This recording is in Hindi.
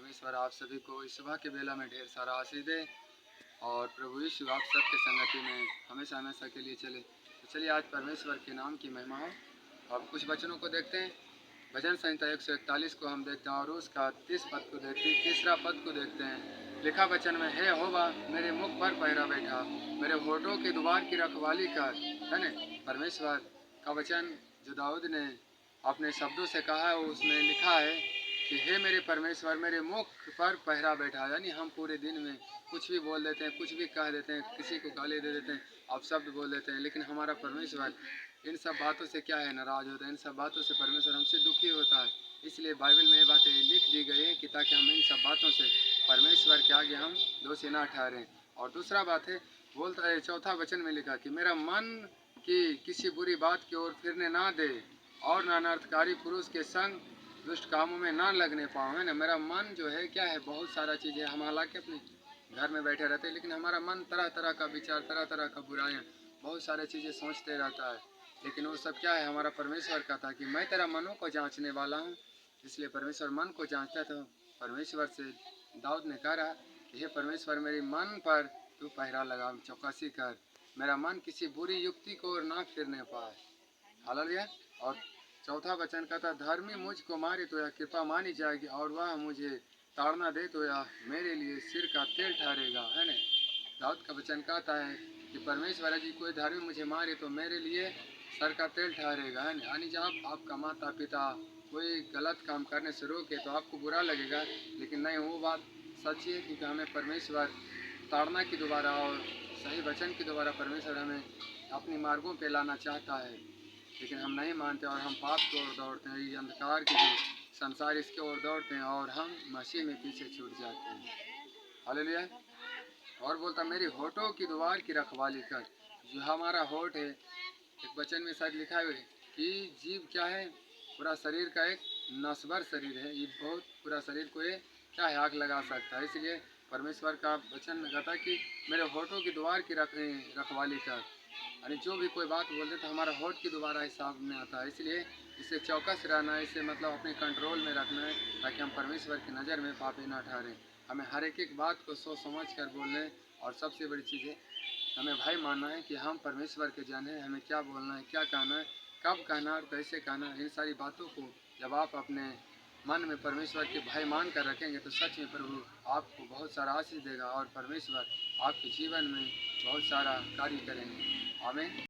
परमेश्वर आप सभी को इस सुबह के बेला में ढेर सारा आशीष दे और प्रभु यीशु आप सबके संगति में हमेशा हमेशा के लिए चले। तो चलिए आज परमेश्वर के नाम की महिमा हो। अब कुछ वचनों को देखते हैं। भजन संहिता 141 को हम देखते हैं और उसका 30 पद को देखते हैं, तीसरा पद को देखते हैं। लिखा वचन में, हे यहोवा मेरे मुख पर पहरा बैठा, मेरे होठों के द्वार की रखवाली कर। है न, परमेश्वर का वचन जो दाऊद ने अपने शब्दों से कहा है उसमें लिखा है कि हे मेरे परमेश्वर मेरे मुख पर पहरा बैठा। यानी हम पूरे दिन में कुछ भी बोल देते हैं, कुछ भी कह देते हैं, किसी को गाली दे देते हैं, आप शब्द बोल देते हैं, लेकिन हमारा परमेश्वर इन सब बातों से क्या है, नाराज़ होता है। इन सब बातों से परमेश्वर हमसे दुखी होता है। इसलिए बाइबल में ये बातें लिख दी गई है कि ताकि हम इन सब बातों से परमेश्वर के आगे हम दोषी ना ठहरें। और दूसरा बात है, बोलता है चौथा वचन में लिखा कि मेरा मन की किसी बुरी बात की ओर फिरने ना दे और ना अनर्थकारी पुरुष के संग दुष्ट कामों में ना लगने पाओ। है ना, मेरा मन जो है क्या है, बहुत सारा चीज़ें, हम हालांकि अपने घर में बैठे रहते हैं लेकिन हमारा मन तरह तरह का विचार, तरह तरह का बुराइयाँ, बहुत सारे चीज़ें सोचते रहता है। लेकिन वो सब क्या है, हमारा परमेश्वर का था कि मैं तेरा मनों को जांचने वाला हूँ। इसलिए परमेश्वर मन को जांचता था। परमेश्वर से दाऊद ने कहा कि हे परमेश्वर मेरे मन पर तू पहरा लगा, चौकसी कर, मेरा मन किसी बुरी युक्ति को और ना फिरने पाए। हालेलुया। और चौथा वचन कहता, धर्मी मुझको मारे तो यह कृपा मानी जाएगी और वह मुझे ताड़ना दे तो यह मेरे लिए सिर का तेल ठहरेगा। है ना, दाऊद का वचन कहता है कि परमेश्वर जी कोई धर्मी मुझे मारे तो मेरे लिए सर का तेल ठहरेगा। है ना, यानी जब आपका माता पिता कोई गलत काम करने से रोके तो आपको बुरा लगेगा, लेकिन नहीं, वो बात सच है क्योंकि हमें परमेश्वर ताड़ना की दोबारा और सही वचन की दोबारा परमेश्वर हमें अपनी मार्गों पे लाना चाहता है। लेकिन हम नहीं मानते और हम पाप की ओर दौड़ते हैं, ये अंधकार की जो संसार इसके ओर दौड़ते हैं और हम मसीह में पीछे छूट जाते हैं। हालेलुया। और बोलता मेरी होठों की द्वार की रखवाली कर। जो हमारा होठ है, एक वचन में शायद लिखा है कि जीव क्या है, पूरा शरीर का एक नस्वर शरीर है, ये बहुत पूरा शरीर को ये क्या है, आग लगा सकता है। इसलिए परमेश्वर का वचन में कहता है कि मेरे होठों की द्वार की रखवाली कर। यानी जो भी कोई बात बोलते तो हमारा होठ की दोबारा हिसाब में आता है। इसलिए इसे चौकस रहना है, इसे मतलब अपने कंट्रोल में रखना है ताकि हम परमेश्वर की नज़र में पापी ना ठहरें। हमें हर एक बात को सोच समझ कर बोलना है और सबसे बड़ी चीज़ है हमें भाई मानना है कि हम परमेश्वर के जन हैं, हमें क्या बोलना है, क्या कहना है, कब कहना और कैसे कहना है। इन सारी बातों को जब आप अपने मन में परमेश्वर के भाई मान कर रखेंगे तो सच में प्रभु आपको बहुत सारा आशीष देगा और परमेश्वर आपके जीवन में बहुत सारा कार्य करेंगे। आमीन।